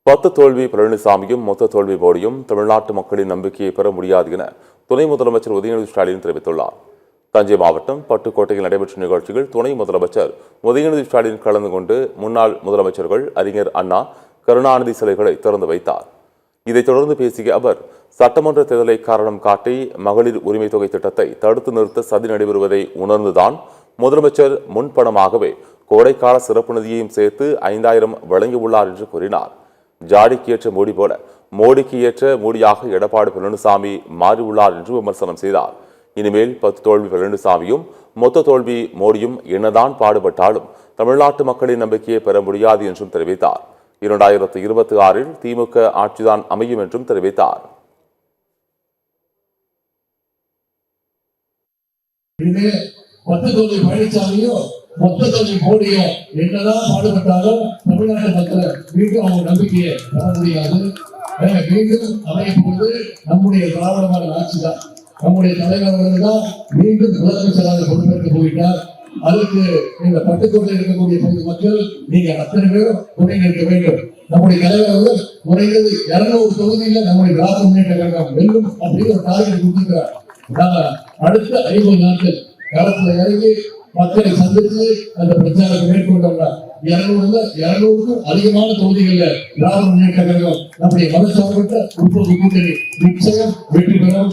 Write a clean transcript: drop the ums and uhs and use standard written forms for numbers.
10 தோல்வி பழனிசாமியும் மொத்த தோல்வி மோடியும் தமிழ்நாட்டு மக்களின் நம்பிக்கையை பெற முடியாது என துணை முதலமைச்சர் உதயநிதி ஸ்டாலின் தெரிவித்துள்ளார். தஞ்சை மாவட்டம் பட்டுக்கோட்டையில் நடைபெற்ற நிகழ்ச்சியில் துணை முதலமைச்சர் உதயநிதி ஸ்டாலின் கலந்து கொண்டு முன்னாள் முதலமைச்சர்கள் அறிஞர் அண்ணா, கருணாநிதி சிலைகளை திறந்து வைத்தார். இதைத் தொடர்ந்து பேசிய அவர், சட்டமன்ற தேர்தலை காரணம் காட்டி மகளிர் உரிமை தொகை திட்டத்தை தடுத்து நிறுத்த சதி நடைபெறுவதை உணர்ந்துதான் முதலமைச்சர் முன்பணமாகவே கோடைக்கால சிறப்பு நிதியையும் சேர்த்து 5000 வழங்கியுள்ளார் என்று கூறினார். ஜாடிக்கு ஏற்ற மோடி போல மோடிக்கு ஏற்ற மோடியாக எடப்பாடி பழனிசாமி மாறியுள்ளார் என்று விமர்சனம் செய்தார். இனிமேல் 10 தோல்வி பழனிசாமியும் மொத்த தோல்வி மோடியும் என்னதான் பாடுபட்டாலும் தமிழ்நாட்டு மக்களின் நம்பிக்கையை பெற முடியாது என்றும் தெரிவித்தார். 2026 திமுக ஆட்சிதான் அமையும் என்றும் தெரிவித்தார். மொத்த தோல்வி மோடியோ என்னதான் பாடுபட்டாலும் தமிழ்நாட்டு மக்களை மீண்டும் அவங்க நம்பிக்கையை பெற முடியாது. மீண்டும் அமையப்போது நம்முடைய திராவிடமான ஆட்சி தான். நம்முடைய தலைவர்கள் தான் மீண்டும் முதலமைச்சராக பொறுப்பேற்க போகிறார். அதுக்கு இந்த பட்டுக்கோட்டை இருக்கக்கூடிய பகுதி மக்கள் நீங்க அத்தனை பேரும் துணை நிற்க வேண்டும். நம்முடைய தலைவர்கள் குறைந்தது 200 தொகுதியில நம்முடைய திராவிட முன்னேற்ற கழகம் வெல்லும் அப்படின்னு ஒரு டார்கெட் கொடுத்திருக்கிறார். நாங்க அடுத்த 50 நாட்கள் களத்துல இறங்கி மக்களை சந்தித்து அந்த பிரச்சாரத்தை மேற்கொண்டோம்னா 200க்கும் அதிகமான தொகுதிகளில் திராவிட முன்னேற்ற கழகம் நம்முடைய மதசார்பற்ற உற்பத்தி கூட்டணி நிச்சயம் வெற்றி பெறும்.